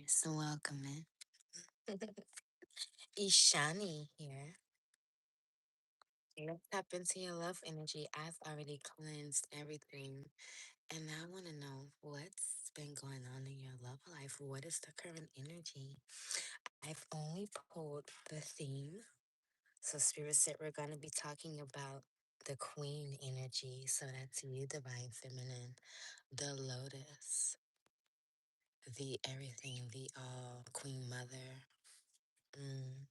So welcome in. Ishani here. Let's tap into your love energy. I've already cleansed everything, and I want to know what's been going on in your love life. What is the current energy? I've only pulled the theme. So, Spirit said we're going to be talking about the Queen energy. So, that's you, Divine Feminine, the Lotus, the everything, the all, Queen Mother. Mm.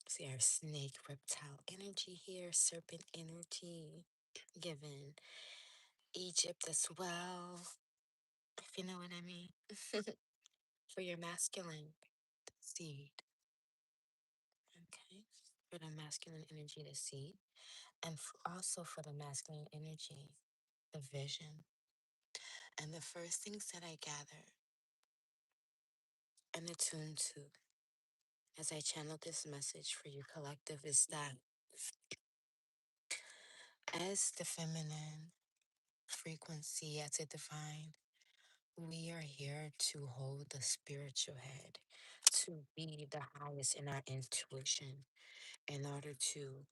See our snake reptile energy here, serpent energy, given Egypt as well, if you know what I mean. For your masculine seed, okay? For the masculine energy, the seed, and also for the masculine energy, the vision. And the first things that I gather and attune to as I channel this message for you, collective, is that as the feminine frequency, as a divine, we are here to hold the spiritual head, to be the highest in our intuition in order to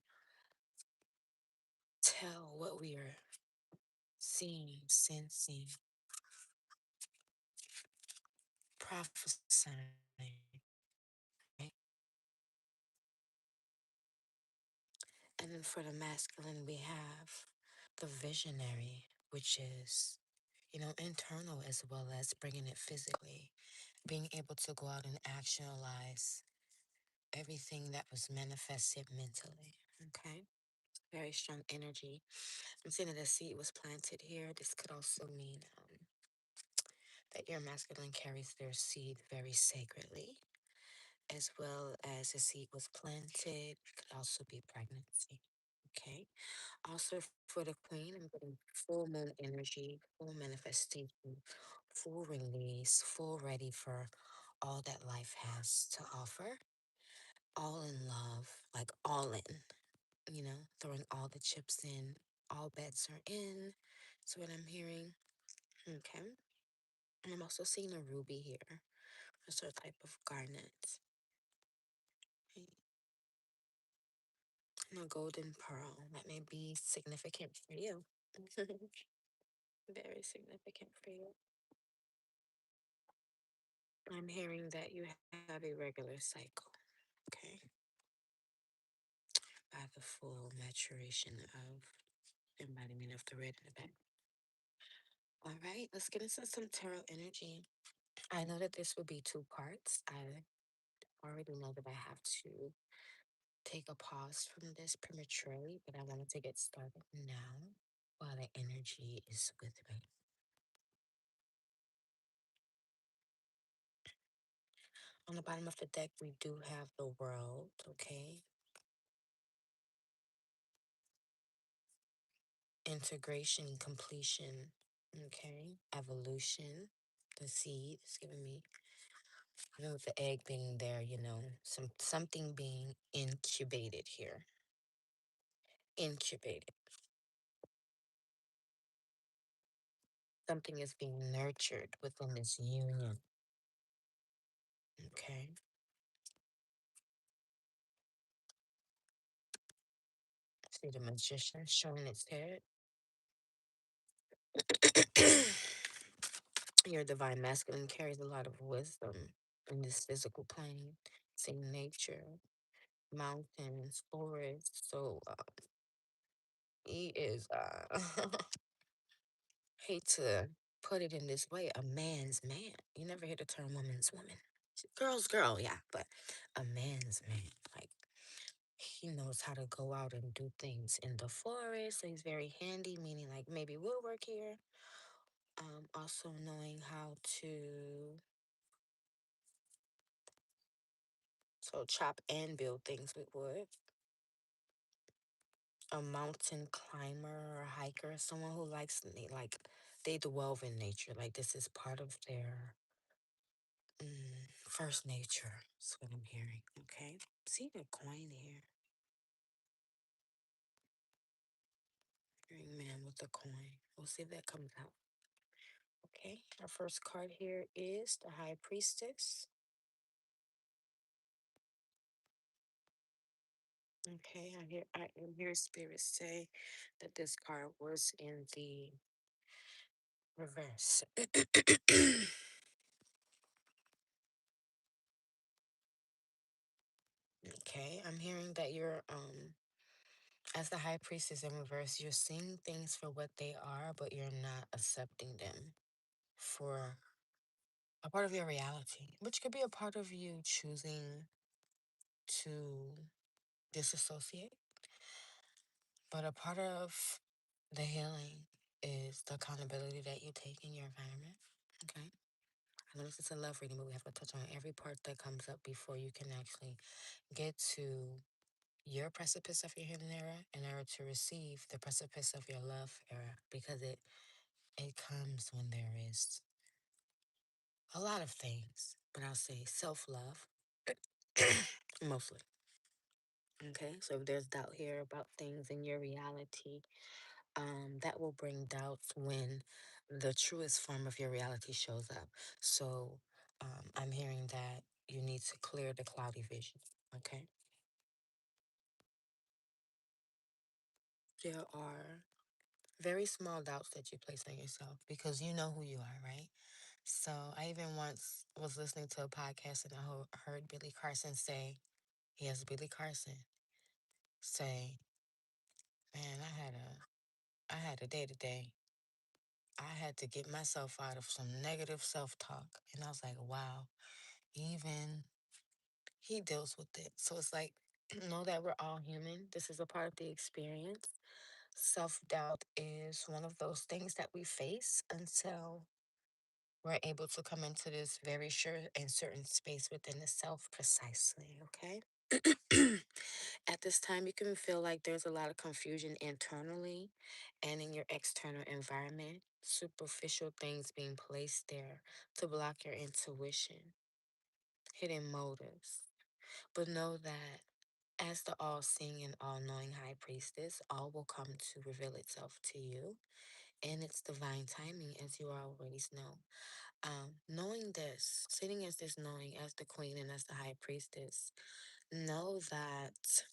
tell what we are seeing, sensing, prophesying. Right? And then for the masculine, we have the visionary, which is, internal as well as bringing it physically, being able to go out and actualize everything that was manifested mentally. Okay? Very strong energy. I'm saying that a seed was planted here. This could also mean that your masculine carries their seed very sacredly, as well as a seed was planted. It could also be pregnancy. Okay. Also for the queen, I'm getting full moon energy, full manifestation, full release, full ready for all that life has to offer. All in love, like all in. Throwing all the chips in, all bets are in. That's what I'm hearing. Okay. And I'm also seeing a ruby here, a sort of type of garnet. Okay. And a golden pearl that may be significant for you. Very significant for you. I'm hearing that you have a regular cycle. Okay. By the full maturation of embodiment of the red in the back. All right, let's get into some tarot energy. I know that this will be two parts. I already know that I have to take a pause from this prematurely, but I wanted to get started now while the energy is with me. On the bottom of the deck, we do have the world, okay? Integration, completion, okay? Evolution, the seed is giving me, with the egg being there, something being incubated here. Incubated. Something is being nurtured within this union. Okay. See the magician showing its head. Your divine masculine carries a lot of wisdom in this physical plane. Say nature, mountains, forests. So he is, hate to put it in this way, a man's man. You never hear the term woman's woman. Girl's girl, yeah, but a man's man. Like, he knows how to go out and do things in the forest. So he's very handy, meaning like maybe woodwork here. Also knowing how to chop and build things with wood. A mountain climber or hiker, someone who likes they dwell in nature. Like this is part of their first nature. That's what I'm hearing. Okay, see the coin here. Hearing man with the coin. We'll see if that comes out. Okay, our first card here is the High Priestess. Okay, I hear Spirit say that this card was in the reverse. Okay, I'm hearing that you're as the High Priestess in reverse, you're seeing things for what they are, but you're not accepting them for a part of your reality, which could be a part of you choosing to disassociate. But a part of the healing is the accountability that you take in your environment. Okay. I know this is a love reading, but we have to touch on every part that comes up before you can actually get to your precipice of your healing era in order to receive the precipice of your love era, because it comes when there is a lot of things, but I'll say self-love mostly. Okay, so if there's doubt here about things in your reality, that will bring doubts when the truest form of your reality shows up. So I'm hearing that you need to clear the cloudy vision. Okay, there are very small doubts that you place on yourself because you know who you are, right? So I even once was listening to a podcast and I heard Billy Carson say, yes, Billy Carson say, man, I had a day today. I had to get myself out of some negative self-talk. And I was like, wow, even he deals with it. So it's like, know that we're all human. This is a part of the experience. Self-doubt is one of those things that we face until we're able to come into this very sure and certain space within the self precisely, okay? At this time, you can feel like there's a lot of confusion internally and in your external environment, superficial things being placed there to block your intuition, hidden motives. But know that as the all seeing and all knowing high priestess, all will come to reveal itself to you in its divine timing, as you already know. Knowing this, sitting as this knowing, as the queen and as the high priestess, know that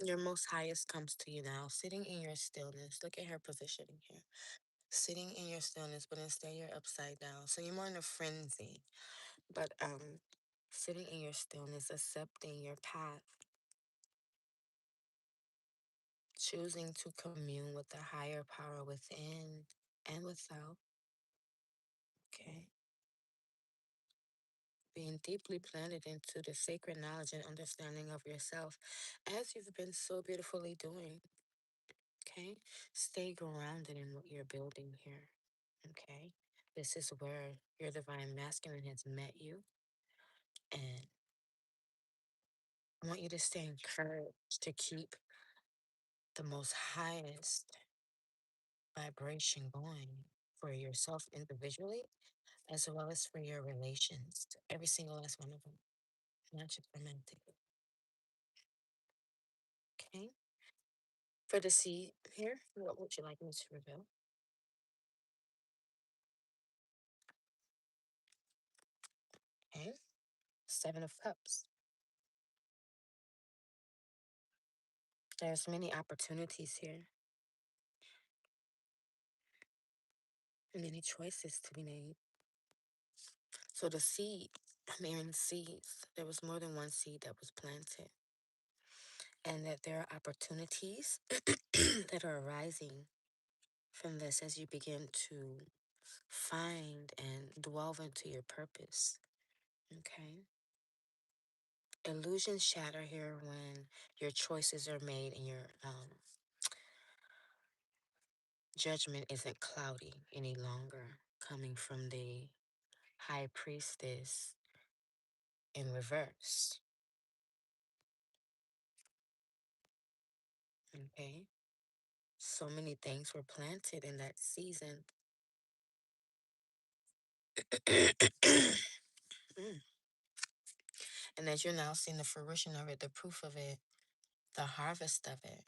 your most highest comes to you now, sitting in your stillness. Look at her positioning here. Sitting in your stillness, but instead you're upside down. So you're more in a frenzy. But sitting in your stillness, accepting your path, choosing to commune with the higher power within and without. Okay. Being deeply planted into the sacred knowledge and understanding of yourself, as you've been so beautifully doing. Okay. Stay grounded in what you're building here. Okay. This is where your divine masculine has met you. And I want you to stay encouraged to keep the most highest vibration going for yourself individually, as well as for your relations, every single last one of them, not just romantic. Okay. For the seed here, what would you like me to reveal? Okay. Seven of Cups. There's many opportunities here, many choices to be made. So the seed, I'm hearing seeds. There was more than one seed that was planted. And that there are opportunities that are arising from this as you begin to find and delve into your purpose. Okay. Illusions shatter here when your choices are made and your judgment isn't cloudy any longer, coming from the high priestess in reverse. Okay. So many things were planted in that season. Mm. And as you're now seeing the fruition of it, the proof of it, the harvest of it.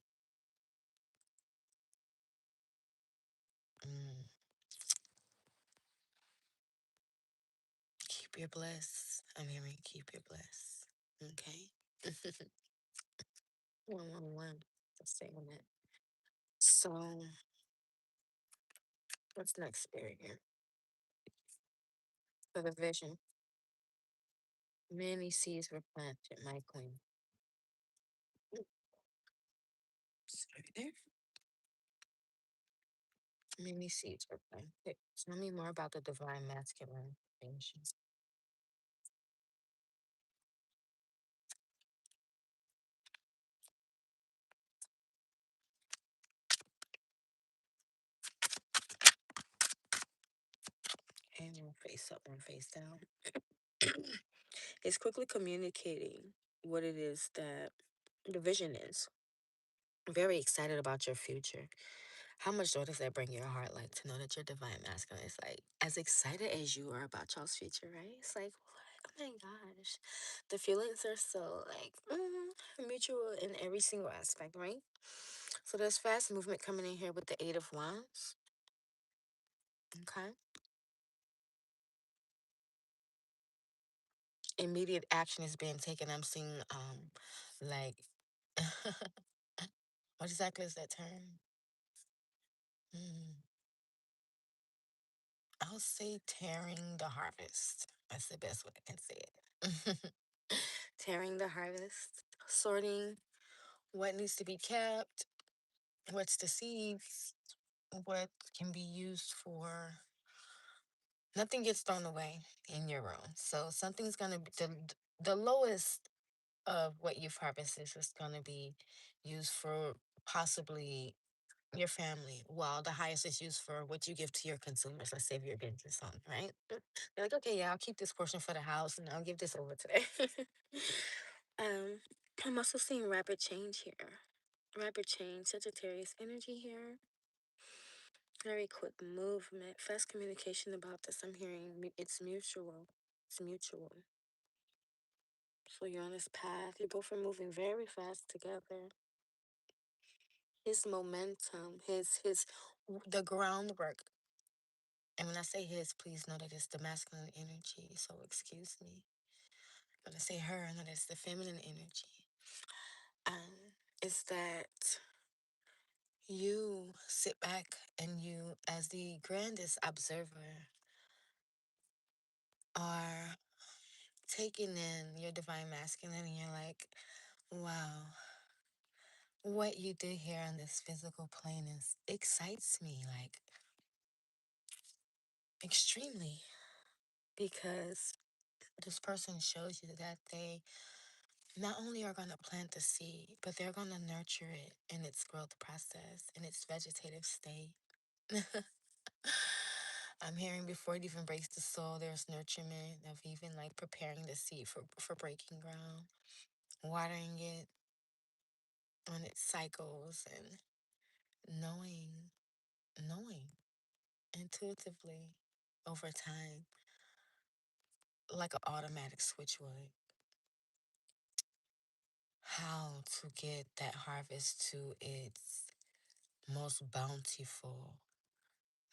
Mm. Keep your bliss. I'm hearing keep your bliss. Okay. 111. Just saying that. So, what's next, spirit here? For the vision, many seeds were planted, my queen. Sorry there. Many seeds were planted. Tell me more about the divine masculine information. And one face up, one face down. It's quickly communicating what it is that the vision is. Very excited about your future. How much joy does that bring your heart? Like to know that your divine masculine is like as excited as you are about y'all's future, right? It's like, what? Oh my gosh. The feelings are so like mutual in every single aspect, right? So there's fast movement coming in here with the Eight of Wands. Okay. Immediate action is being taken. I'm seeing like what exactly is that term? Mm, I'll say tearing the harvest. That's the best way I can say it. Tearing the harvest, sorting what needs to be kept, what's the seeds, what can be used for. Nothing gets thrown away in your room. So something's gonna be the lowest of what you've harvested is gonna be used for possibly your family, while the highest is used for what you give to your consumers. Let's say if you're a business owner, right? They're like, okay, yeah, I'll keep this portion for the house and I'll give this over today. um, I'm also seeing rapid change here. Rapid change, Sagittarius energy here. Very quick movement, fast communication about this. I'm hearing it's mutual. It's mutual. So you're on this path. You both are moving very fast together. His momentum, the groundwork. And when I say his, please know that it's the masculine energy. So excuse me. When I say her, I know that's the feminine energy. Is that you sit back and you, as the grandest observer, are taking in your divine masculine and you're like, wow, what you did here on this physical plane is excites me like extremely because this person shows you that they not only are going to plant the seed, but they're going to nurture it in its growth process, in its vegetative state. I'm hearing before it even breaks the soil, there's nurturement of even like preparing the seed for breaking ground, watering it on its cycles and knowing intuitively over time, like an automatic switch would, how to get that harvest to its most bountiful,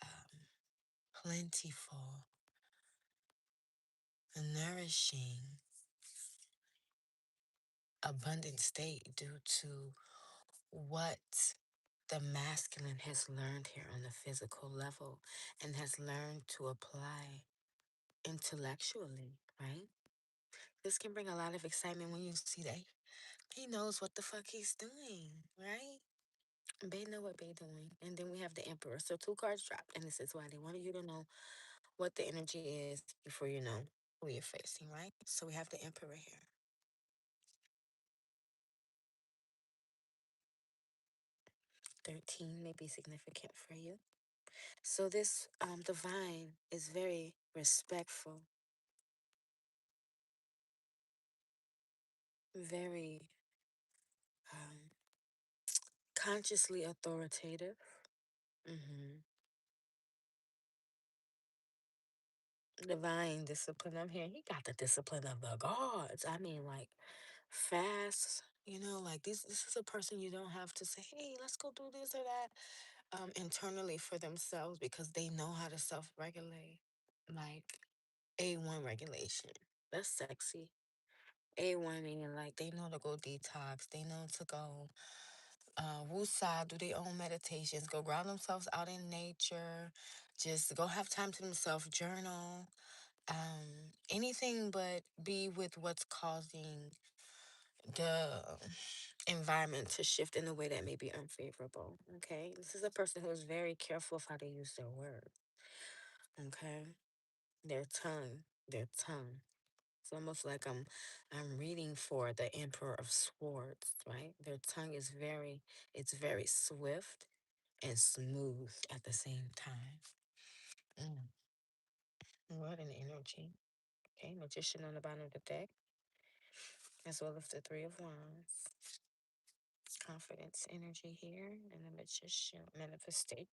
um, plentiful, nourishing, abundant state due to what the masculine has learned here on the physical level and has learned to apply intellectually, right? This can bring a lot of excitement when you see that he knows what the fuck he's doing, right? They know what they doing. And then we have the Emperor. So two cards dropped. And this is why they wanted you to know what the energy is before you know who you're facing, right? So we have the Emperor here. 13 may be significant for you. So this divine is very respectful, very um, consciously authoritative. hmm Divine discipline. I'm here. He got the discipline of the gods. I mean, like fast, Like this is a person you don't have to say, hey, let's go do this or that internally for themselves, because they know how to self-regulate. Like A1 regulation. That's sexy. A1 meaning like they know to go detox. They know to go woosah, do their own meditations, go ground themselves out in nature, just go have time to themselves, journal, anything but be with what's causing the environment to shift in a way that may be unfavorable. Okay, this is a person who is very careful of how they use their words. Okay, their tongue. It's almost like I'm reading for the Emperor of Swords, right? Their tongue is it's very swift and smooth at the same time. Mm, what an energy. Okay, Magician on the bottom of the deck, as well as the Three of Wands. Confidence energy here, and the Magician manifestation.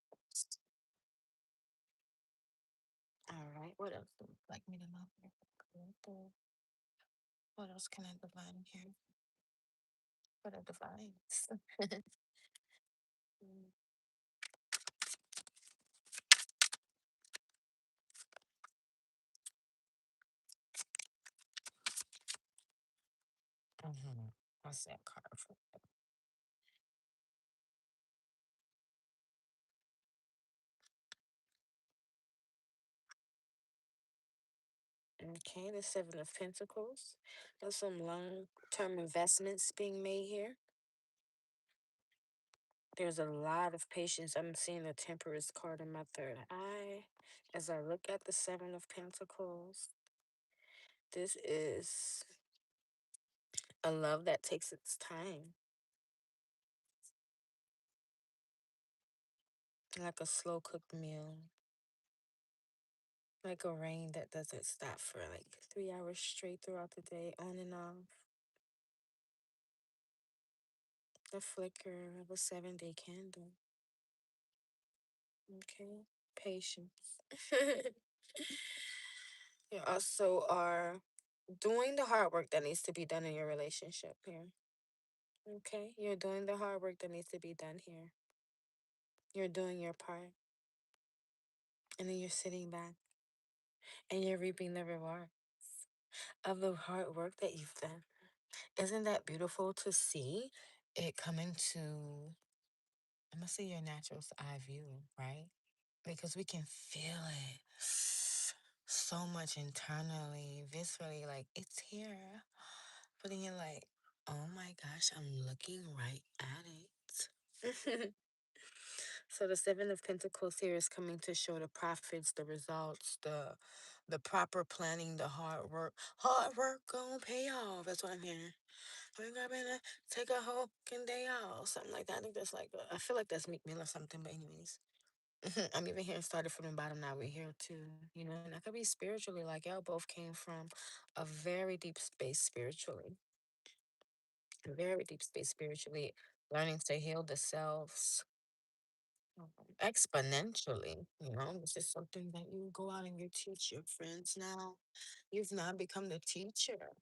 All right, what else would you like me to know here? What else can I divine here? What are divines? Mm-hmm. What's that card for? Okay, the Seven of Pentacles. There's some long-term investments being made here. There's a lot of patience. I'm seeing the Temperance card in my third eye. As I look at the Seven of Pentacles, this is a love that takes its time. Like a slow-cooked meal. Like a rain that doesn't stop for like 3 hours straight throughout the day, on and off. The flicker of a 7-day candle. Okay. Patience. You also are doing the hard work that needs to be done in your relationship here. Okay. You're doing the hard work that needs to be done here. You're doing your part. And then you're sitting back and you're reaping the rewards of the hard work that you've done. Isn't that beautiful to see it coming to, I'm going to say, your natural eye view, right? Because we can feel it so much internally, viscerally, like it's here. But then you're like, oh my gosh, I'm looking right at it. So the Seven of Pentacles here is coming to show the profits, the results, the proper planning, the hard work. Hard work gonna pay off. That's what I'm hearing. We're gonna take a whole fucking day off, something like that. I think that's like I feel like that's Meek Mill or something. But anyways, I'm even hearing started from the bottom. Now we're here too. And that could be spiritually. Like y'all both came from a very deep space spiritually, very deep space spiritually, learning to heal the selves exponentially. This is something that you go out and you teach your friends now. You've now become the teacher,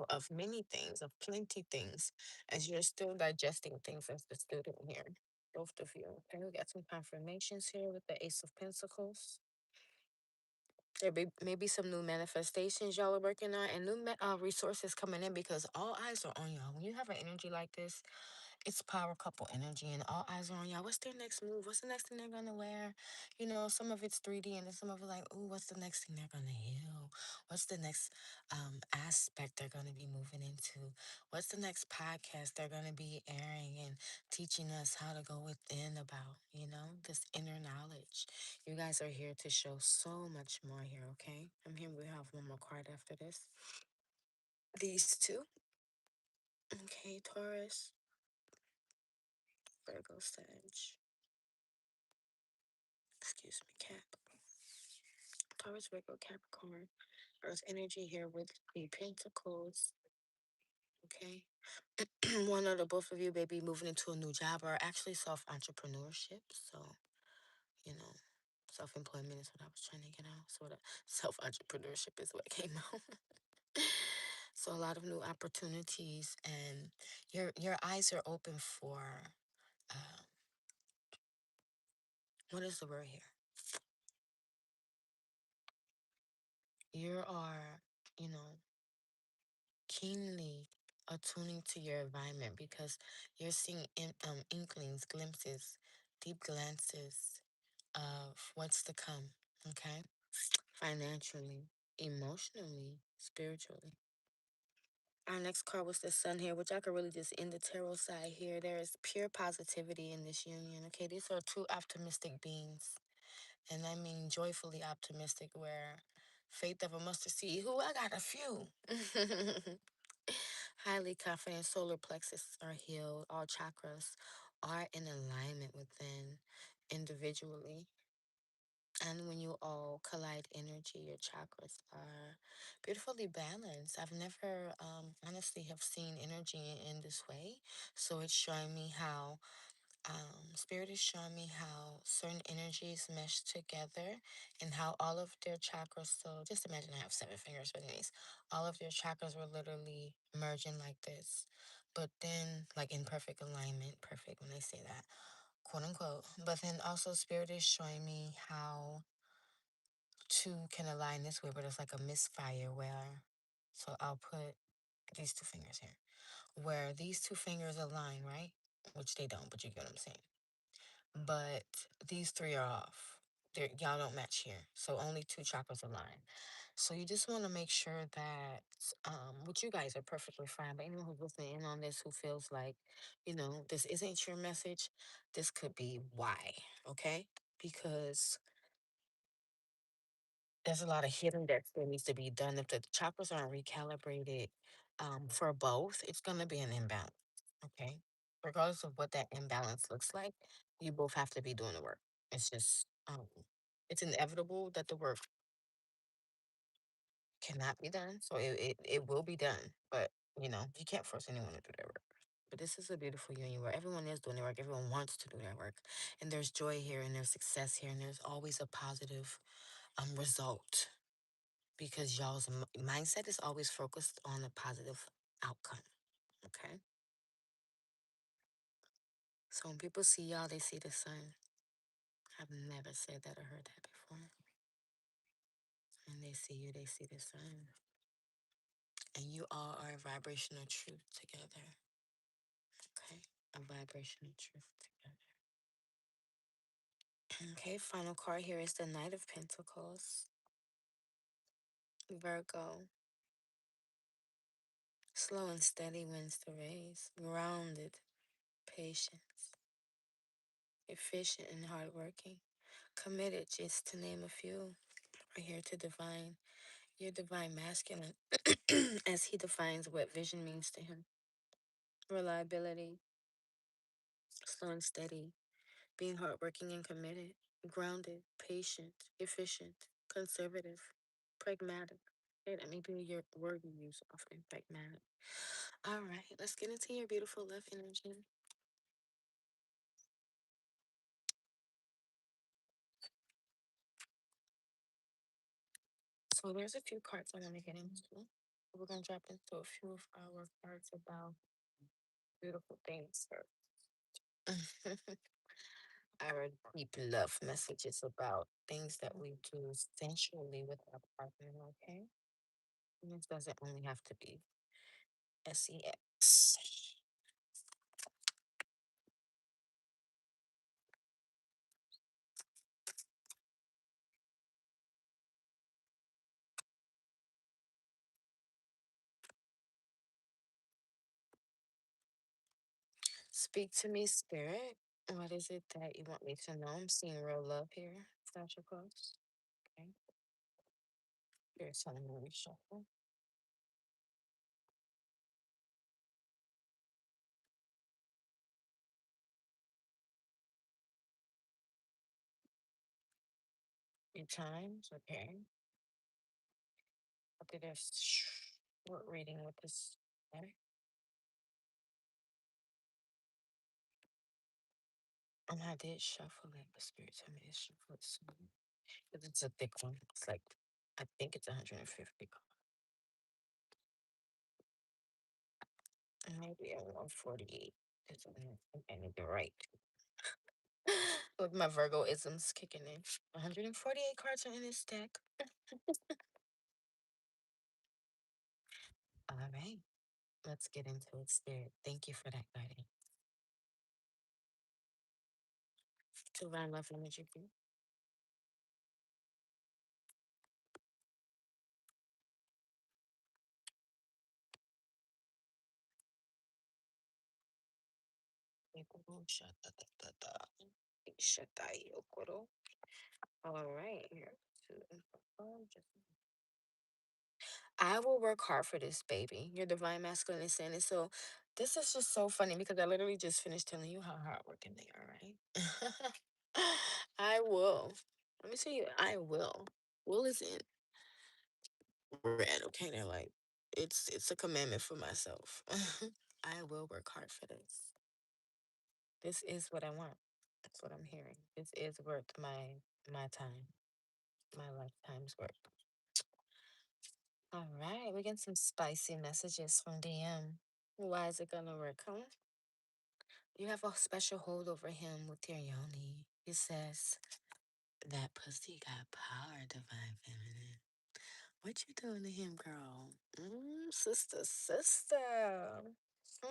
of many things, of plenty things, as you're still digesting things as the student here. Both of you. Okay, we got some confirmations here with the Ace of Pentacles. There maybe some new manifestations y'all are working on, and new resources coming in, because all eyes are on y'all. When you have an energy like this, it's power couple energy, and all eyes are on y'all. What's their next move? What's the next thing they're gonna wear? Some of it's 3D, and then some of it like, ooh, what's the next thing they're gonna heal? What's the next aspect they're gonna be moving into? What's the next podcast they're gonna be airing and teaching us how to go within about, this inner knowledge. You guys are here to show so much more here, okay? I'm here. We have one more card after this. These two. Okay, Taurus, Virgo, Sag. Excuse me, Cap. Taurus, Virgo, Capricorn. Earth energy here with the Pentacles. Okay. One or the both of you may be moving into a new job, or actually self-entrepreneurship. So, you know, self-employment is what I was trying to get out. So the self-entrepreneurship is what came out. So a lot of new opportunities, and your eyes are open for uh, what is the word here? You are, you know, keenly attuning to your environment because you're seeing inklings, glimpses, deep glances of what's to come. Okay, financially, emotionally, spiritually. Our next card was the sun here, which I could really just end the tarot side here. There is pure positivity in this union. Okay, these are two optimistic beings. And I mean joyfully optimistic, where faith of a mustard seed. Who I got a few. Highly confident, solar plexus are healed. All chakras are in alignment within individually. And when you all collide energy, your chakras are beautifully balanced. I've never honestly have seen energy in this way. So it's showing me how Spirit is showing me how certain energies mesh together and how all of their chakras. So just imagine I have 7 fingers, but anyways, all of their chakras were literally merging like this, but then like in perfect alignment, perfect when they say that, quote unquote. But then also Spirit is showing me how two can align this way, but it's like a misfire where, so I'll put these 2 fingers here, where these 2 fingers align, right? Which they don't, but you get what I'm saying. But these three are off. Y'all don't match here. So only two chakras align. So you just want to make sure that, which you guys are perfectly fine, but anyone who's listening in on this who feels like, this isn't your message, this could be why, okay? Because there's a lot of healing that still needs to be done. If the chakras aren't recalibrated for both, it's going to be an imbalance, okay? Regardless of what that imbalance looks like, you both have to be doing the work. It's just, it's inevitable that the work cannot be done. So it will be done. But, you can't force anyone to do their work. But this is a beautiful union where everyone is doing their work. Everyone wants to do their work. And there's joy here and there's success here. And there's always a positive result because y'all's mindset is always focused on a positive outcome. Okay. So when people see y'all, they see the sun. I've never said that or heard that before. And they see you, they see the sun. And you all are a vibrational truth together. Okay. A vibrational truth together. Okay. Final card here is the Knight of Pentacles. Virgo. Slow and steady wins the race. Grounded. Patience. Efficient and hardworking. Committed, just to name a few. Are here to define your divine masculine as he defines what vision means to him. Reliability, slow and steady, being hardworking and committed, grounded, patient, efficient, conservative, pragmatic. Okay, that may be your word you use often, pragmatic. All right, let's get into your beautiful love energy. So there's a few cards I want to get into. We're going to drop into a few of our cards about beautiful things first. Our deep love messages about things that we do sensually with our partner, okay? And it doesn't only have to be sex. Speak to me, spirit. What is it that you want me to know? I'm seeing real love here. Flash across. Okay. Here's telling me reshuffle. Your times, okay. Okay, there's short reading with this. Okay. And I did shuffle it, but spirit told me to shuffle it soon. Because it's a thick one. It's like, I think it's 150. Maybe a 148. I need to write. With my Virgo isms kicking in. 148 cards are in this deck. All right. Let's get into it, Spirit. Thank you for that guidance. Divine love energy. All right. Here. I will work hard for this, baby. Your divine masculine ascendant. So this is just so funny because I literally just finished telling you how hardworking they are, right? I will. Let me tell you, I will. Will is in red, okay? They're like, it's a commandment for myself. I will work hard for this. This is what I want. That's what I'm hearing. This is worth my time, my lifetime's work. All right, we get some spicy messages from DM. Why is it gonna work, huh? You have a special hold over him with your yoni. It says, that pussy got power, divine feminine. What you doing to him, girl? Sister, sister. Mm.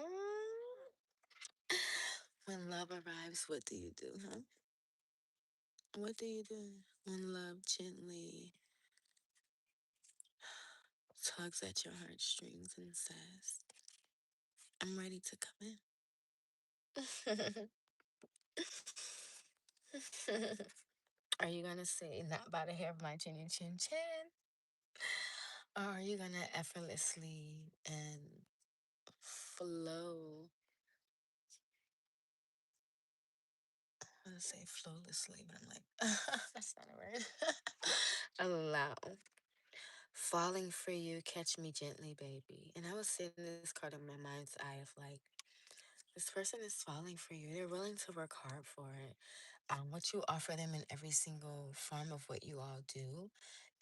When love arrives, what do you do, huh? What do you do when love gently tugs at your heartstrings and says, I'm ready to come in? Are you gonna say, not by the hair of my chinny chin chin? Or are you gonna effortlessly and flow? I want to say flawlessly, but I'm like, that's not a word. Allow. Falling for you, catch me gently, baby. And I was seeing this card in my mind's eye of like, this person is falling for you. They're willing to work hard for it. What you offer them in every single form of what you all do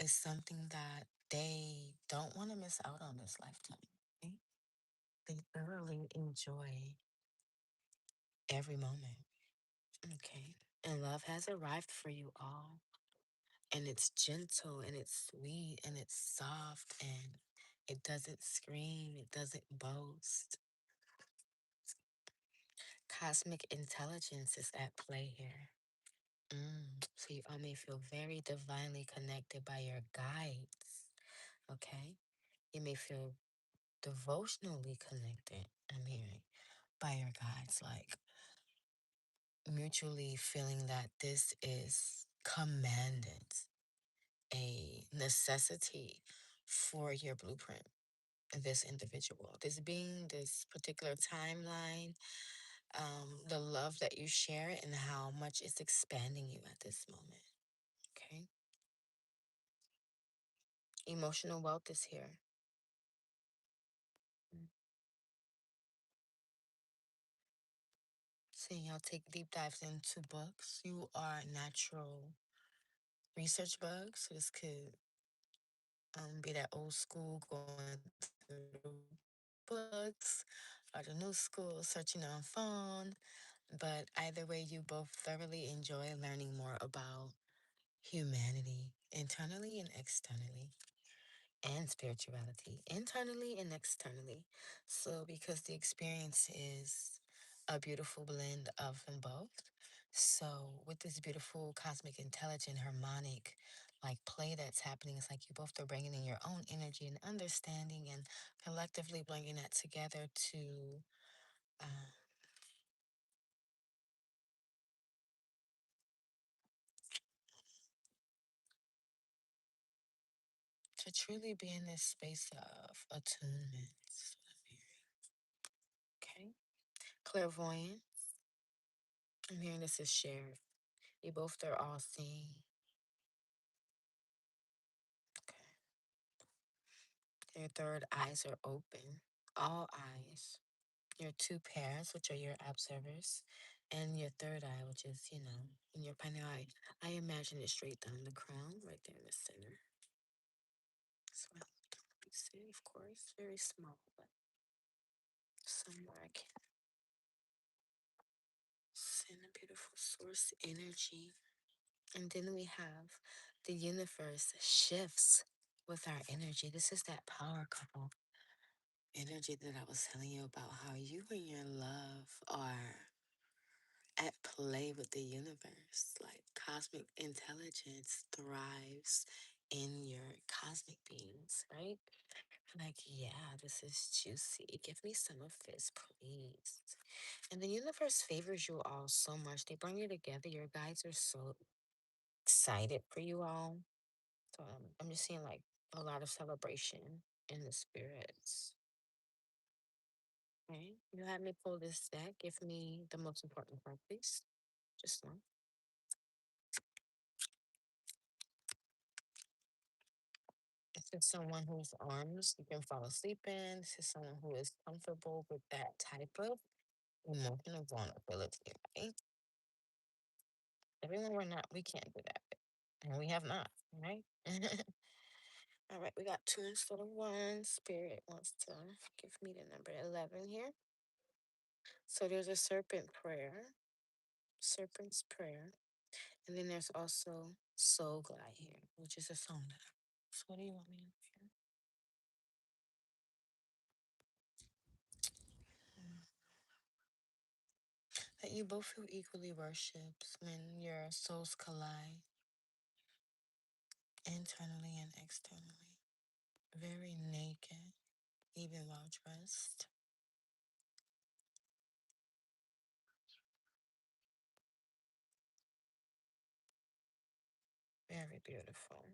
is something that they don't want to miss out on this lifetime. Right? They thoroughly enjoy every moment. Okay. And love has arrived for you all. And it's gentle and it's sweet and it's soft and it doesn't scream, it doesn't boast. Cosmic intelligence is at play here. So you all may feel very divinely connected by your guides. Okay? You may feel devotionally connected, I'm hearing, by your guides. Like mutually feeling that this is commanded, a necessity for your blueprint, this individual, this being, this particular timeline, the love that you share and how much it's expanding you at this moment. Okay. Emotional wealth is here. Mm. Seeing y'all take deep dives into books. You are natural research bugs. So this could be that old school going through books or the new school searching on phone. But either way, you both thoroughly enjoy learning more about humanity internally and externally, and spirituality internally and externally. So, because the experience is a beautiful blend of them both. So, with this beautiful cosmic, intelligent, harmonic, like play that's happening, it's like you both are bringing in your own energy and understanding and collectively bringing that together uh, to truly be in this space of attunement. Okay. Clairvoyant. I'm hearing this is shared. You both are all seeing. Okay. Your third eyes are open. All eyes. Your two pairs, which are your observers, and your third eye, which is, in your pineal eye. I imagine it straight down the crown, right there in the center. Smell. Let me see, of course. Very small, but somewhere I can send a beautiful source energy. And then we have the universe shifts with our energy. This is that power couple energy that I was telling you about, how you and your love are at play with the universe. Like cosmic intelligence thrives in your cosmic beings, right? Like, yeah, this is juicy. Give me some of this, please. And the universe favors you all so much. They bring you together. Your guides are so excited for you all. So I'm just seeing like a lot of celebration in the spirits. Okay, you had me pull this deck. Give me the most important part, please. Just one. This is someone whose arms you can fall asleep in. This is someone who is comfortable with that type of emotional vulnerability, right? Everyone we're not, we can't do that. And we have not, right? All right, we got two instead of one. Spirit wants to give me the number 11 here. So there's a serpent's prayer. And then there's also soul glide here, which is a song. So what do you want me to do? That you both feel equally worshipped when your souls collide, internally and externally. Very naked, even while dressed. Very beautiful.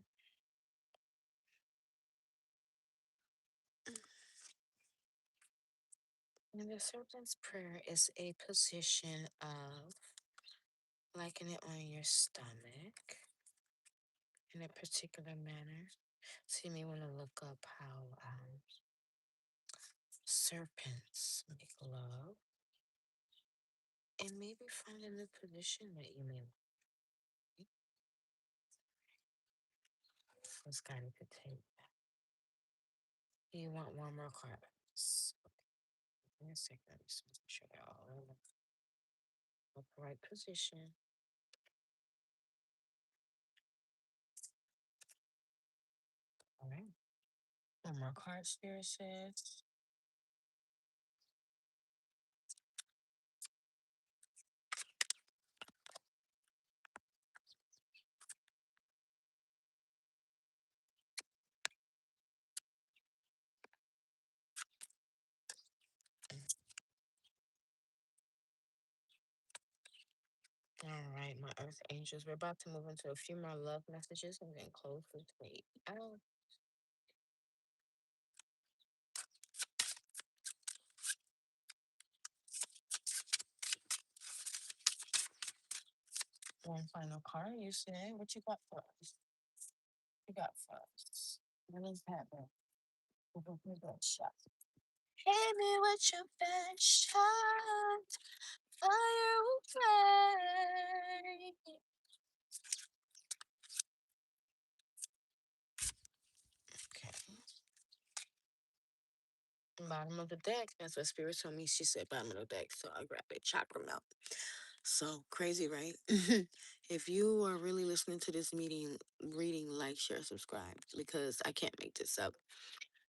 And the serpent's prayer is a position of liking it on your stomach in a particular manner. So you may want to look up how serpents make love, and maybe find a new position that you may like. It's guided to take that. You want one more card. Give me a second. Let me just make sure they're all in the upright position. All right. One more card, Spirit says. All right, my Earth Angels. We're about to move into a few more love messages. I'm getting close for 28 hours. One final card. You say, what you got for us? You got for us. What is happening? Who got shot? Hit me with your best shot. Fire will play. Okay. Bottom of the deck. That's what Spirit told me. She said bottom of the deck. So I grabbed a chakra melt. So crazy, right? If you are really listening to this reading, like, share, subscribe, because I can't make this up.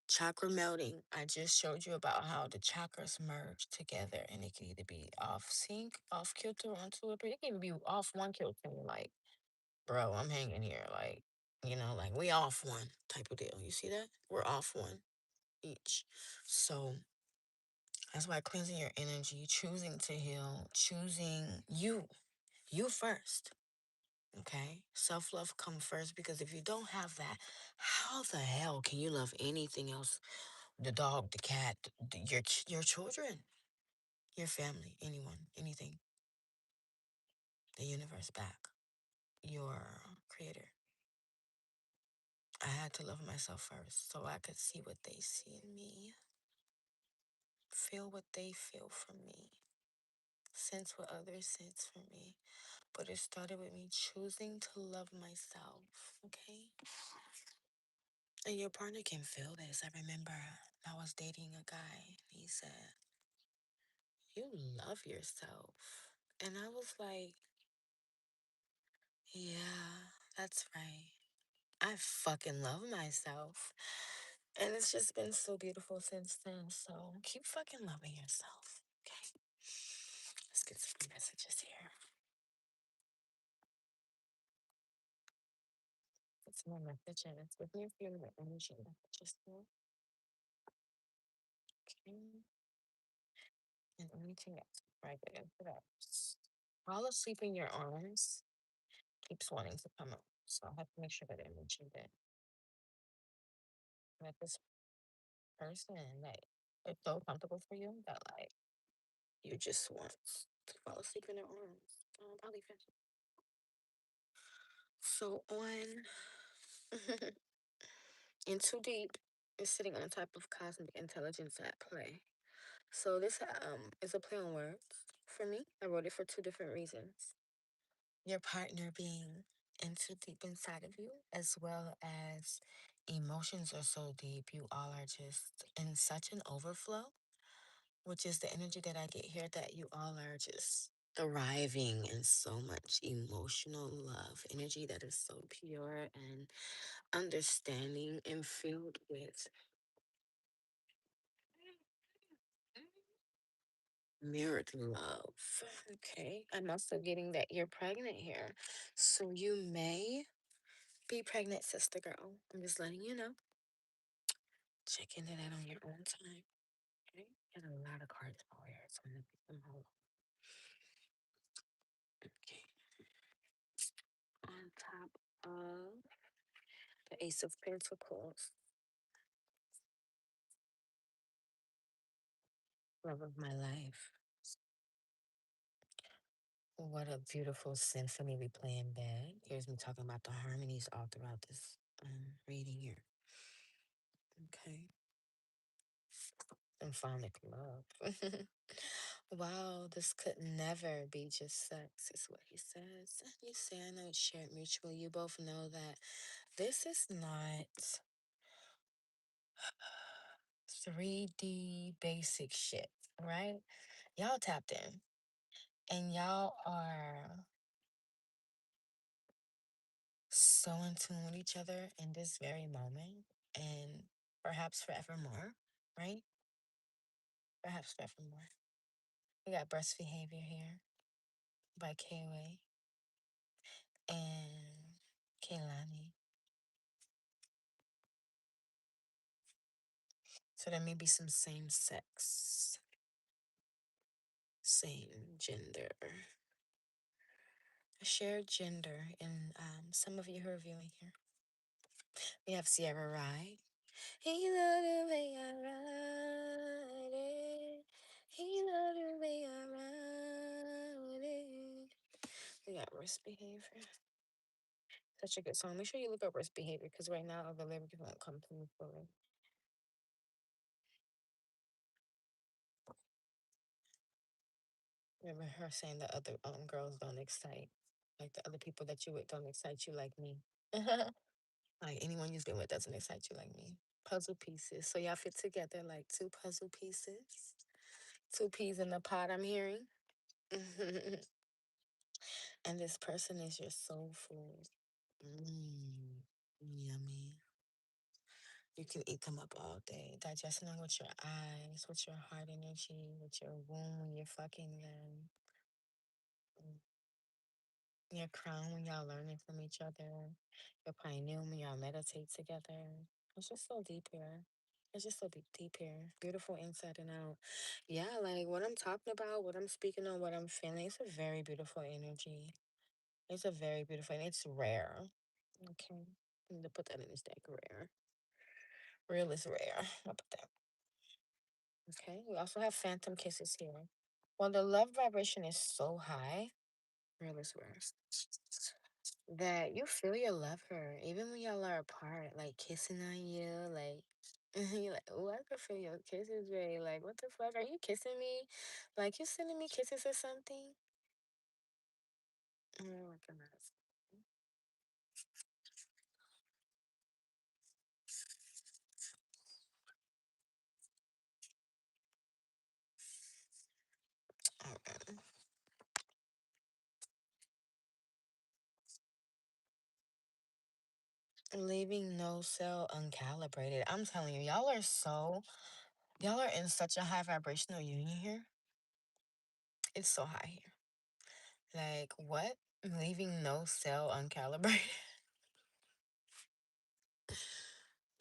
Chakra melting. I just showed you about how the chakras merge together, and it can either be off sync, off kilter, onto it, but it can even be off one kilter. Like, bro, I'm hanging here. Like, like we off one type of deal. You see that? We're off one each. So that's why cleansing your energy, choosing to heal, choosing you first. Okay, self-love come first, because if you don't have that, how the hell can you love anything else? The dog, the cat, your children, your family, anyone, anything, the universe back, your creator. I had to love myself first so I could see what they see in me, feel what they feel from me, sense what others sense from me. But it started with me choosing to love myself, okay? And your partner can feel this. I remember I was dating a guy. He said, You love yourself. And I was like, yeah, that's right. I fucking love myself. And it's just been so beautiful since then. So keep fucking loving yourself. Okay. Let's get some messages here. Put some more messages. With me, feeling the energy messages here. Okay. And anything else. Right there. Fall asleep in your arms keeps wanting to come up. So I have to make sure that I mention that this person that it's so comfortable for you that like you just want to fall asleep in their arms. I'll leave it. So on in Too Deep is sitting on top of cosmic intelligence at play. So this is a play on words for me. I wrote it for two different reasons. Your partner being in too deep inside of you, as well as emotions are so deep, you all are just in such an overflow, which is the energy that I get here, that you all are just thriving in so much emotional love, energy that is so pure and understanding and filled with mirrored love. Okay. I'm also getting that you're pregnant here. So you may be pregnant, sister girl. I'm just letting you know. Check into that on your own time. Okay. Got a lot of cards out here. So I'm gonna pick them all up. Okay. On top of the Ace of Pentacles. Love of my life. What a beautiful symphony we play in bed. Here's me talking about the harmonies all throughout this reading here. Okay. Symphonic love. Wow, this could never be just sex, is what he says. You say, I know it's shared mutual. You both know that this is not 3D basic shit, right? Y'all tapped in and y'all are so in tune with each other in this very moment and perhaps forevermore, right? Perhaps forevermore. We got Breast Behavior here by K-Way and Kaylani. So there may be some same sex, same gender, a shared gender in some of you who are viewing here. We have Sierra Rye. He loved the way I ride it. He loved the way I ride it. We got Risk Behavior. Such a good song. Make sure you look up Risk Behavior because right now the lyrics won't come to me fully. Remember her saying the other girls don't excite. Like the other people that you with don't excite you like me. Like anyone you've been with doesn't excite you like me. Puzzle pieces. So y'all fit together like two puzzle pieces. Two peas in the pot, I'm hearing. And this person is your soul food. Yummy. You can eat them up all day. Digesting them with your eyes, with your heart energy, with your womb when you're fucking them. Your crown when y'all learning from each other. Your pineal when y'all meditate together. It's just so deep here. It's just so deep here. Beautiful inside and out. Yeah, like what I'm talking about, what I'm speaking on, what I'm feeling, it's a very beautiful energy. It's a very beautiful, and it's rare. Okay. I need to put that in this deck. Rare. Real is rare. I'll put that. Okay. We also have phantom kisses here. Well, the love vibration is so high. Real is rare. That you feel you love her, even when y'all are apart, like kissing on you, like you're like, oh, I can feel your kisses, Ray. Like, what the fuck? Are you kissing me? Like, you sending me kisses or something? Oh my goodness. Leaving no cell uncalibrated. I'm telling you, y'all are in such a high vibrational union here. It's so high here. Like, what? Leaving no cell uncalibrated?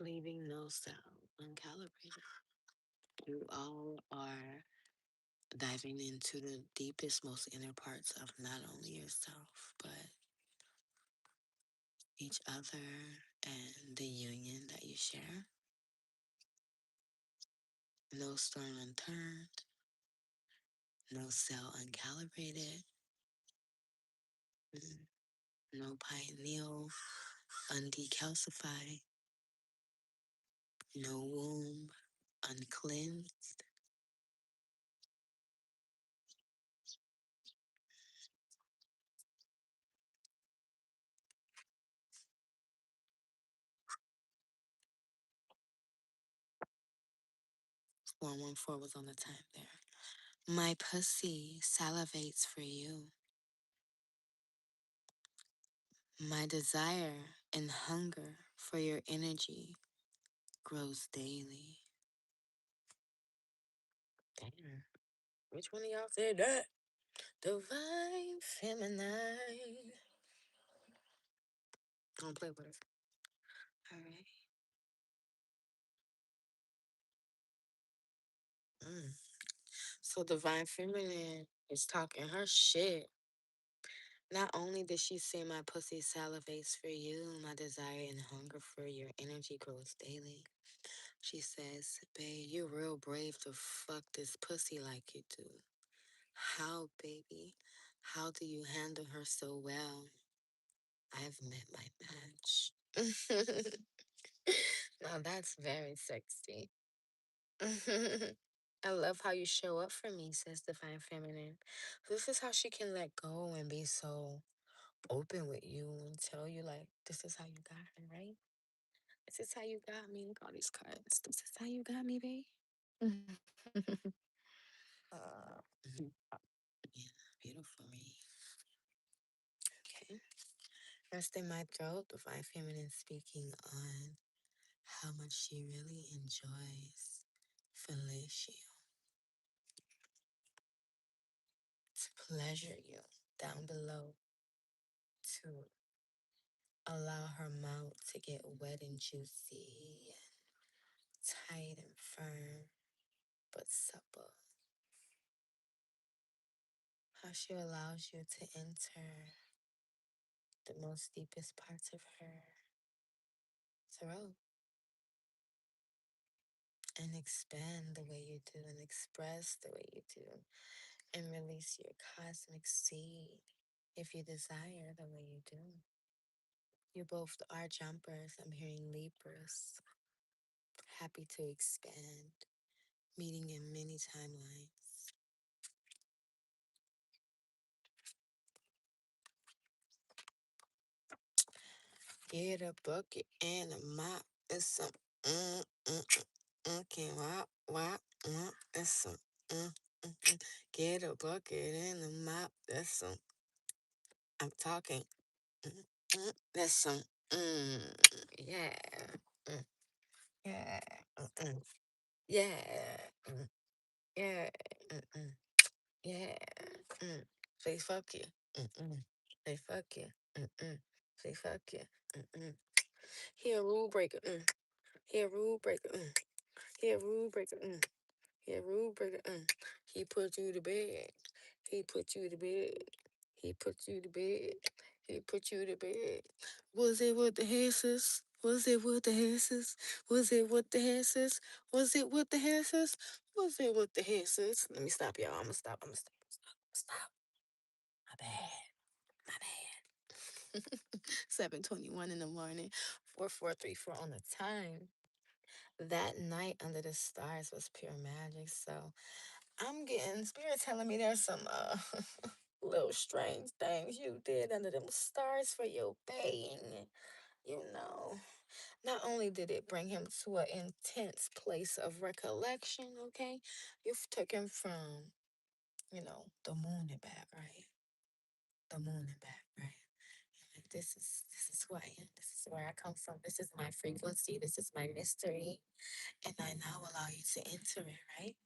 Leaving no cell uncalibrated. You all are diving into the deepest, most inner parts of not only yourself, but each other and the union that you share. No stone unturned, no cell uncalibrated, no pineal undecalcified, no womb uncleansed. 𝐶414 was on the time there. My pussy salivates for you. My desire and hunger for your energy grows daily. Damn. Which one of y'all said that? Divine feminine. Don't play with her. All right. So divine feminine is talking her shit. Not only did she say my pussy salivates for you, my desire and hunger for your energy grows daily. She says, babe, you're real brave to fuck this pussy like you do. How, baby? How do you handle her so well? I've met my match. Now that's very sexy. I love how you show up for me, says Divine Feminine. This is how she can let go and be so open with you and tell you, like, this is how you got her, right? This is how you got me. Look at all these cards. This is how you got me, babe. Yeah, beautiful me. Okay. Rest in my throat, Divine Feminine speaking on how much she really enjoys fellatio, to pleasure you down below, to allow her mouth to get wet and juicy and tight and firm, but supple. How she allows you to enter the most deepest parts of her throat and expand the way you do and express the way you do and release your cosmic seed if you desire the way you do. You both are jumpers. I'm hearing Libras. Happy to expand. Meeting in many timelines. Get a bucket and a mop. It's some can wop. It's some Get a bucket and a mop. That's some. I'm talking. That's some. Yeah. Mm, yeah. Yeah. Yeah. Yeah. Say fuck you. Say fuck you. Say fuck you. He a rule breaker. He a rule breaker. He a rule breaker. He a rule breaker. He put you to bed. He put you to bed. He put you to bed. He put you to bed. Was it with the hisses? Was it with the hisses? Was it with the hisses? Was it with the hisses? Was it with the hisses? Let me stop, y'all. I'm gonna stop. Stop. My bad. My bad. 7:21 in the morning. 4434 on the time. That night under the stars was pure magic. So I'm getting spirit telling me there's some little strange things you did under them stars for your baying. You know, not only did it bring him to an intense place of recollection, okay, you took him from, the moon and back, right? The moon and back, right? this is who I am. This is where I come from. This is my frequency. This is my mystery, and I now allow you to enter it. Right.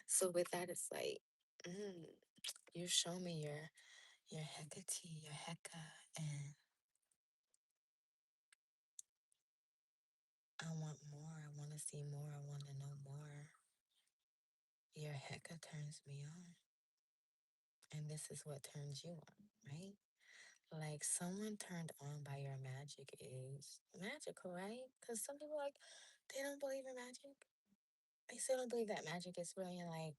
So with that, it's like, mm, you show me your Hecate, your Heka, and I want more. I want to see more. I want to know more. Your Heka turns me on, and this is what turns you on, right? Like someone turned on by your magic is magical, right? Because some people like they don't believe in magic. They still don't believe that magic is real. And like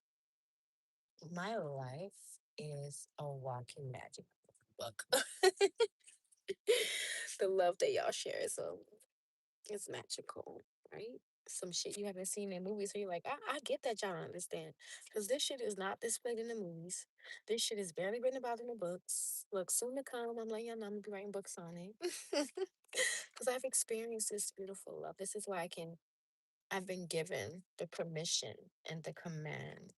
my life is a walking magic book. The love that y'all share is it's magical, right? Some shit you haven't seen in movies, so you're like, I get that y'all don't understand. Because this shit is not displayed in the movies. This shit is barely written about in the books. Look, soon to come, I'm letting y'all know I'm gonna be writing books on it. Because I've experienced this beautiful love. This is why I've been given the permission and the command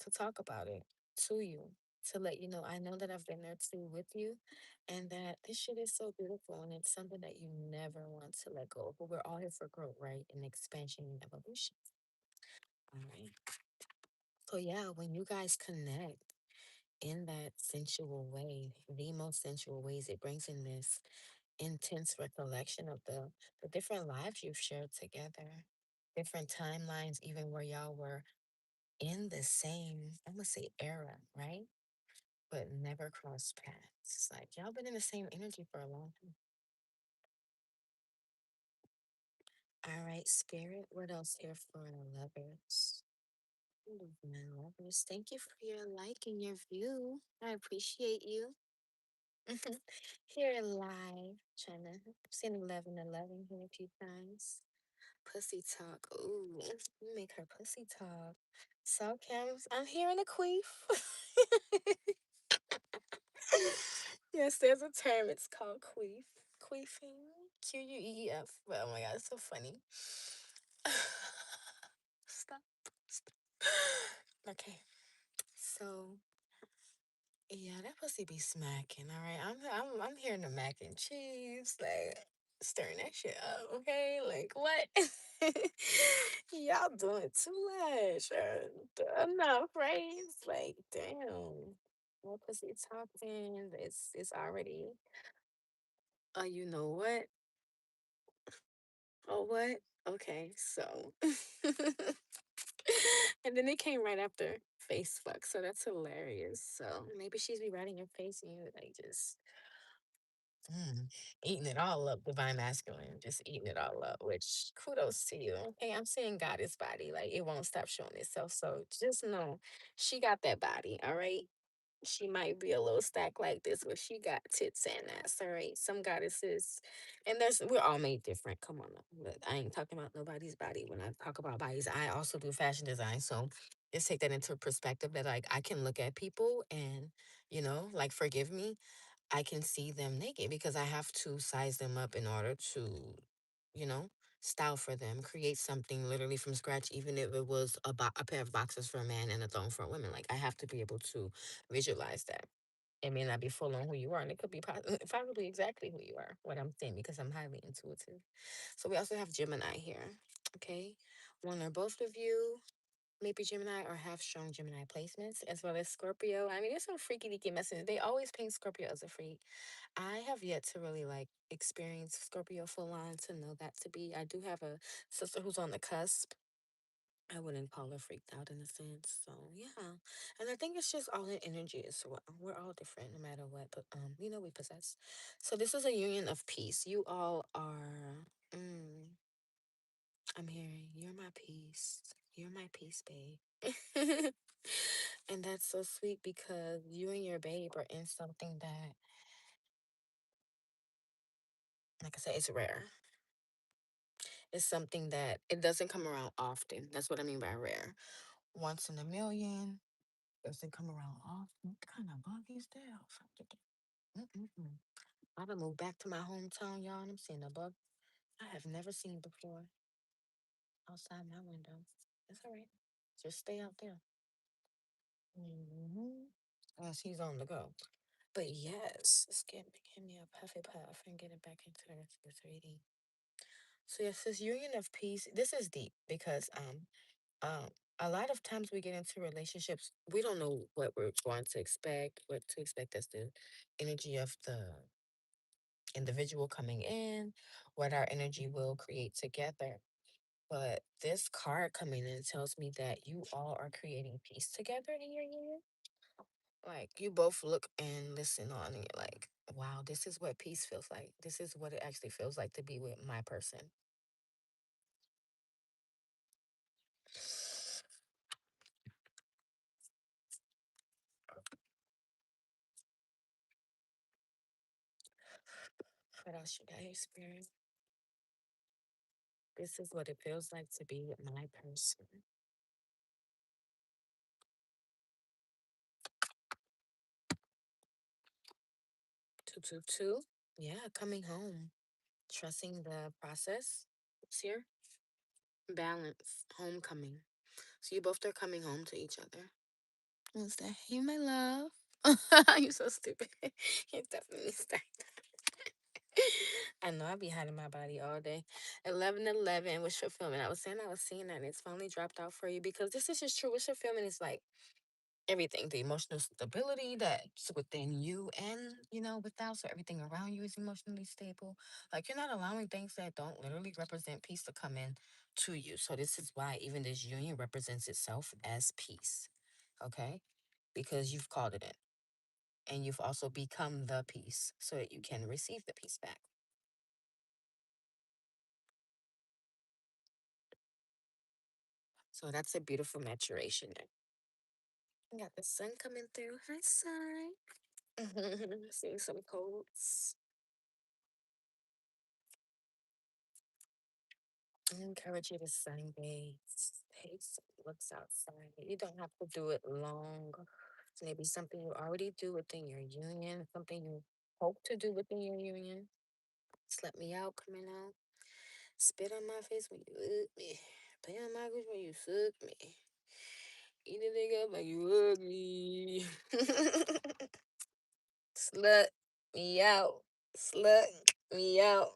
to talk about it to you, to let you know I know that I've been there too with you, and that this shit is so beautiful and it's something that you never want to let go of. But we're all here for growth, right? And expansion and evolution. All right. So yeah, when you guys connect in that sensual way, the most sensual ways, it brings in this intense recollection of the different lives you've shared together, different timelines, even where y'all were in the same, I'm gonna say era, right? But never crossed paths. It's like y'all been in the same energy for a long time. All right, spirit. What else here for the lovers? Ooh, my lovers, thank you for your like and your view. I appreciate you. Here live, trying to. I've seen 1111 here a few times. Pussy talk. Ooh, make her pussy talk. So, Cams, I'm hearing a queef. Yes, there's a term. It's called queef. Queefing. Queef. Oh my god, it's so funny. Stop. Stop. Okay, so yeah, that pussy be smacking. All right, I'm hearing the mac and cheese, like stirring that shit up. Okay, like what? Y'all doing too much. Enough, right? It's like damn. More pussy talking. It's already. Oh, you know what? Oh, what? Okay, so. And then it came right after face fuck, so that's hilarious. So maybe she's be writing your face and you like just mm, eating it all up, divine masculine, just eating it all up, which kudos to you. Okay, I'm seeing goddess body, like it won't stop showing itself. So just know she got that body, all right? She might be a little stacked like this, but she got tits and ass. All right, some goddesses, and we're all made different. Come on, now. Look, I ain't talking about nobody's body when I talk about bodies. I also do fashion design, so just take that into perspective. That like I can look at people and like forgive me, I can see them naked because I have to size them up in order to you know, style for them, create something literally from scratch, even if it was a pair of boxers for a man and a thong for a woman. Like I have to be able to visualize that. It may not be full on who you are, and it could be probably exactly who you are. What I'm saying because I'm highly intuitive. So we also have Gemini here. Okay, one or both of you. Maybe Gemini or have strong Gemini placements, as well as Scorpio. I mean, there's some freaky deaky messages. They always paint Scorpio as a freak. I have yet to really like experience Scorpio full on to know that to be. I do have a sister who's on the cusp. I wouldn't call her freaked out in a sense. So yeah. And I think it's just all in energy as well. We're all different no matter what, but we possess. So this is a union of peace. You all are I'm hearing you're my peace. You're my peace, babe. And that's so sweet because you and your babe are in something that, like I said, it's rare. It's something that it doesn't come around often. That's what I mean by rare. Once in a million, doesn't come around often. What kind of bug is that? Mm-mm-mm. I done moved back to my hometown, y'all, and I'm seeing a bug I have never seen before outside my window. That's all right. Just stay out there. Mm-hmm. As he's on the go. But yes, let's give me a puffy puff and get it back into the 3D. So yes, this union of peace, this is deep because um a lot of times we get into relationships, we don't know what we're going to expect, what to expect as the energy of the individual coming in, what our energy will create together. But this card coming in tells me that you all are creating peace together in your union. Like you both look and listen on and you're like, wow, this is what peace feels like. This is what it actually feels like to be with my person. What else you got here, spirit? This is what it feels like to be with my person. 222. Yeah, coming home. Trusting the process. It's here. Balance. Homecoming. So you both are coming home to each other. What's that? Hey, my love. You're so stupid. You definitely start. I know I be hiding my body all day. 1111 wish fulfillment. I was saying I was seeing that and it's finally dropped out for you because this is just true. Wish fulfillment is like everything, the emotional stability that's within you and, without, so everything around you is emotionally stable. Like you're not allowing things that don't literally represent peace to come in to you. So this is why even this union represents itself as peace. Okay? Because you've called it in and you've also become the peace so that you can receive the peace back. So that's a beautiful maturation there. We got the sun coming through. Hi, sun. Seeing some codes. I encourage you to sunbathe, take some looks outside. You don't have to do it long. It's maybe something you already do within your union, something you hope to do within your union. Just let me out, coming out. Spit on my face when you hug me. Play on my gooch when you suck me. Eat a nigga up like you ugly. Slut me out. Slut me out.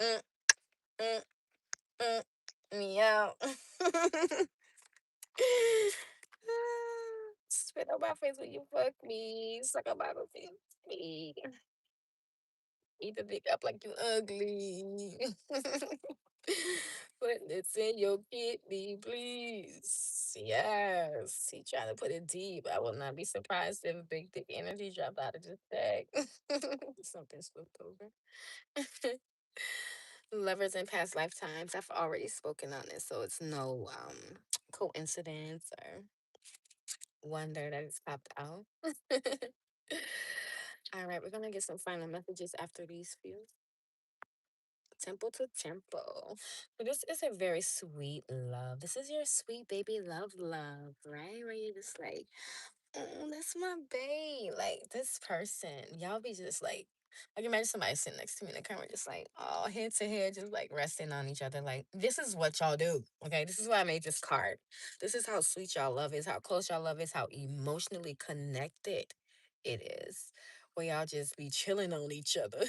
Mm, mm, mm, me out. Spit on my face when you fuck me. Suck on my face. Me. Eat the dick up like you ugly. Put this in your kidney, please. Yes. He trying to put it deep. I will not be surprised if big dick energy dropped out of this bag. Something slipped over. Lovers in past lifetimes. I've already spoken on this, so it's no coincidence or wonder that it's popped out. All right, we're gonna get some final messages after these few. Temple to temple. So this is a very sweet love. This is your sweet baby love, right? Where you're just like, oh, that's my babe. Like this person, y'all be just like imagine somebody sitting next to me in the camera, just like, oh, head to head, just like resting on each other. Like this is what y'all do. Okay, this is why I made this card. This is how sweet y'all love is, how close y'all love is, how emotionally connected it is. Where y'all just be chilling on each other.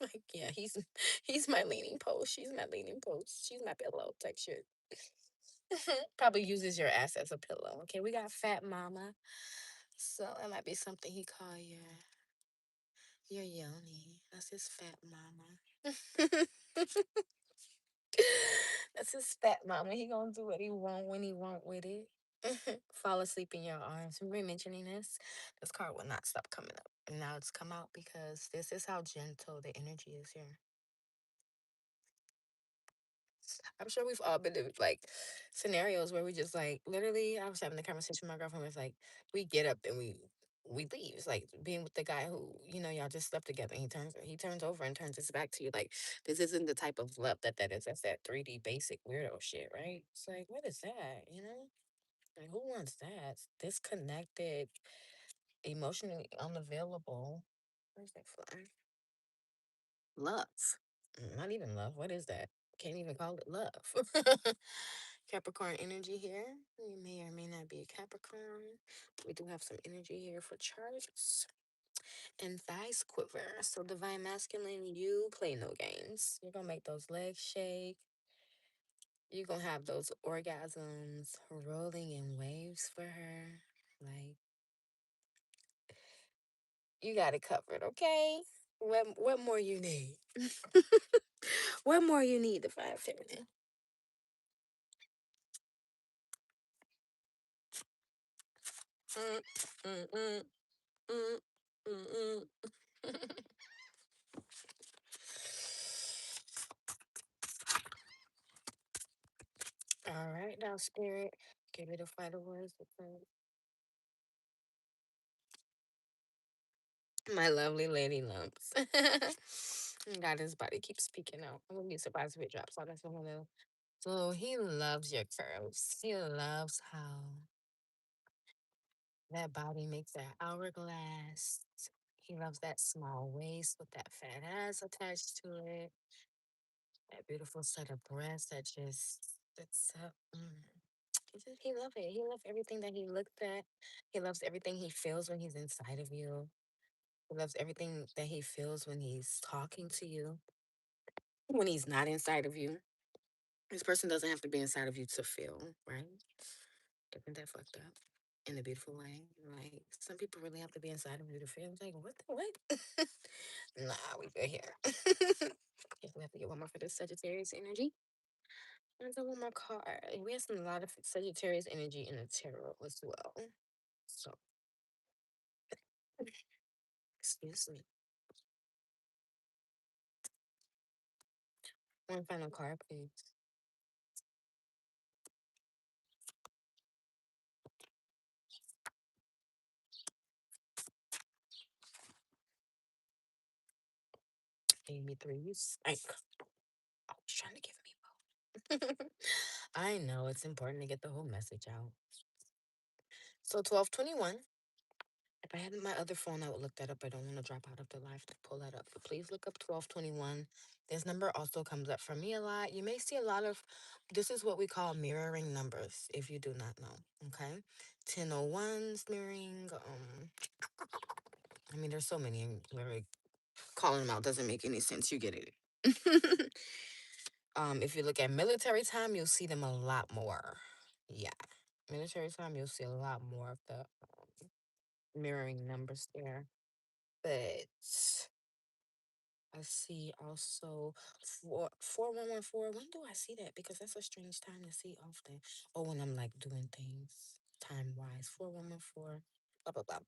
Like, yeah, he's my leaning post. She's my leaning post. She's my pillow type shit. Probably uses your ass as a pillow. Okay, we got Fat Mama. So it might be something he call your Yoni. That's his fat mama. That's his fat mama. He gonna do what he want when he want with it. Fall asleep in your arms. Remember mentioning this? This card will not stop coming up. And now it's come out because this is how gentle the energy is here. I'm sure we've all been in like scenarios where we just like literally. I was having a conversation with my girlfriend. Was like we get up and we leave. It's like being with the guy who y'all just slept together. And he turns over and turns his back to you. Like this isn't the type of love that is. That's that 3D basic weirdo shit, right? It's like what is that? Like who wants that? Disconnected, emotionally unavailable. Where's that fly? Love. Not even love. What is that? Can't even call it love. Capricorn energy here. You may or may not be a Capricorn. We do have some energy here for charts. and thighs quiver. So divine masculine, you play no games. You're gonna make those legs shake. You're gonna have those orgasms rolling in waves for her. Like, you got it covered, okay? What more you need? What more you need, divine feminine? Mm, mm, mm, mm, mm, mm. All right, now, spirit, give me the final words. My lovely lady lumps. God, his body keeps speaking out. I wouldn't be surprised if it drops on us. So he loves your curves. He loves how that body makes that hourglass. He loves that small waist with that fat ass attached to it. That beautiful set of breasts that just that's he loves it. He loves everything that he looked at. He loves everything he feels when he's inside of you. He loves everything that he feels when he's talking to you. When he's not inside of you. This person doesn't have to be inside of you to feel, right? Isn't that fucked up? In a beautiful way. Like some people really have to be inside of you to feel. It's like, what the what? Nah, we good here. Okay, we have to get one more for this Sagittarius energy. And then one more card. We have a lot of Sagittarius energy in the tarot as well. So, excuse me. One final card, please. Gave me threes. Like, I was trying to give me both. I know it's important to get the whole message out. So 1221. If I had my other phone, I would look that up. I don't want to drop out of the live to pull that up. But please look up 1221. This number also comes up for me a lot. You may see a lot of, this is what we call mirroring numbers, if you do not know. Okay. 1001s mirroring. I mean, there's so many. Literally calling them out doesn't make any sense. You get it. If you look at military time, you'll see them a lot more. Yeah. Military time, you'll see a lot more of the mirroring numbers there. But I see also 4114. When do I see that? Because that's a strange time to see often. Oh, when I'm like doing things time wise. 4114. Blah blah blah.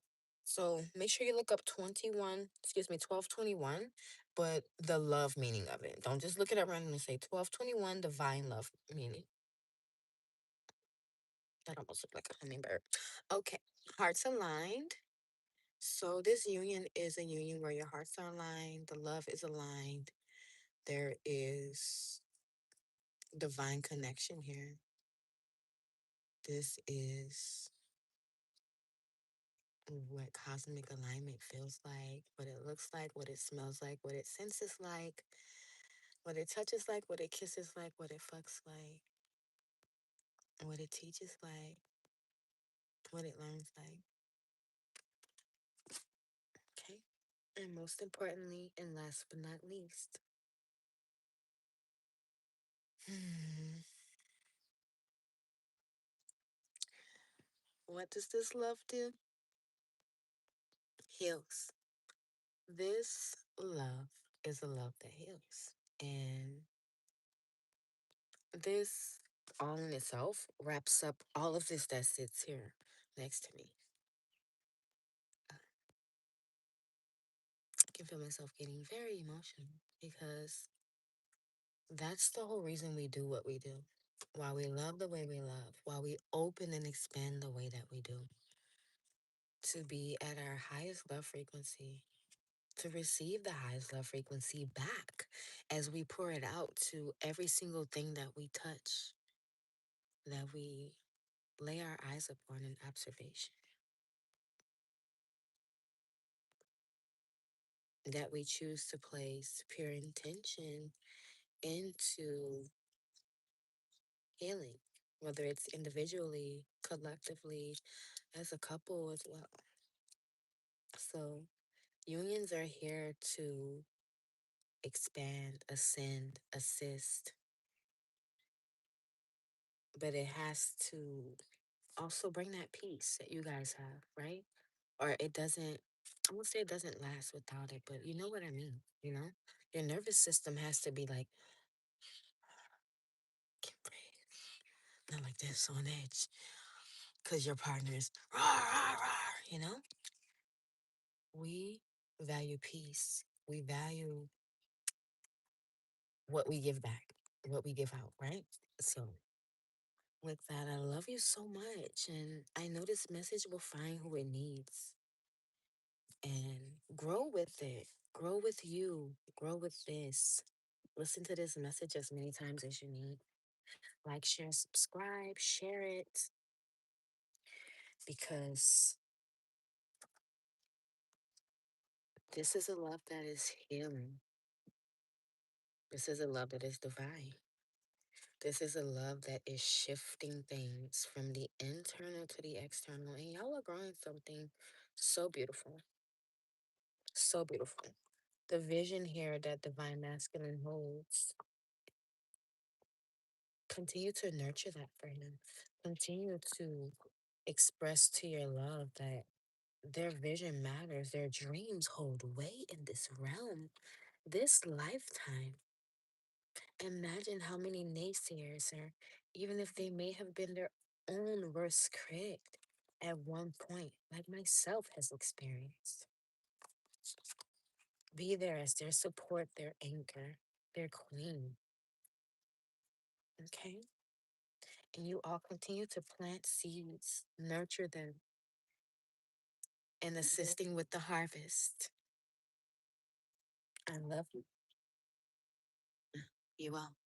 So make sure you look up 1221, but the love meaning of it. Don't just look it up randomly and say 1221 divine love meaning. That almost looked like a hummingbird. Okay. Hearts aligned. So this union is a union where your hearts are aligned, the love is aligned. There is divine connection here. This is what cosmic alignment feels like, what it looks like, what it smells like, what it senses like, what it touches like, what it kisses like, what it fucks like, what it teaches like, what it learns like. Okay. And most importantly, and last but not least, what does this love do? Heals. This love is a love that heals. And this all in itself wraps up all of this that sits here next to me. I can feel myself getting very emotional because that's the whole reason we do what we do. Why we love the way we love, why we open and expand the way that we do. To be at our highest love frequency, to receive the highest love frequency back as we pour it out to every single thing that we touch, that we lay our eyes upon in observation, that we choose to place pure intention into healing, whether it's individually, collectively, as a couple as well. So Unions are here to expand, ascend, assist, but it has to also bring that peace that you guys have, right? Or it doesn't, I won't say it doesn't last without it, but you know what I mean, you know? Your nervous system has to be like, can't breathe, not like this on edge, because your partner is, rah, rah, rah, you know? We value peace. We value what we give back, what we give out, right? So, with that, I love you so much. And I know this message will find who it needs and grow with it. Grow with you. Grow with this. Listen to this message as many times as you need. Like, share, subscribe, share it because this is a love that is healing. This is a love that is divine. This is a love that is shifting things from the internal to the external. And y'all are growing something so beautiful. So beautiful. The vision here that Divine Masculine holds, continue to nurture that for him. Continue to express to your love that their vision matters. Their dreams hold weight in this realm, this lifetime. Imagine how many naysayers, or even if they may have been their own worst critic at one point, like myself has experienced. Be there as their support, their anchor, their queen. Okay? And you all continue to plant seeds, nurture them, and assisting with the harvest. I love you. You all.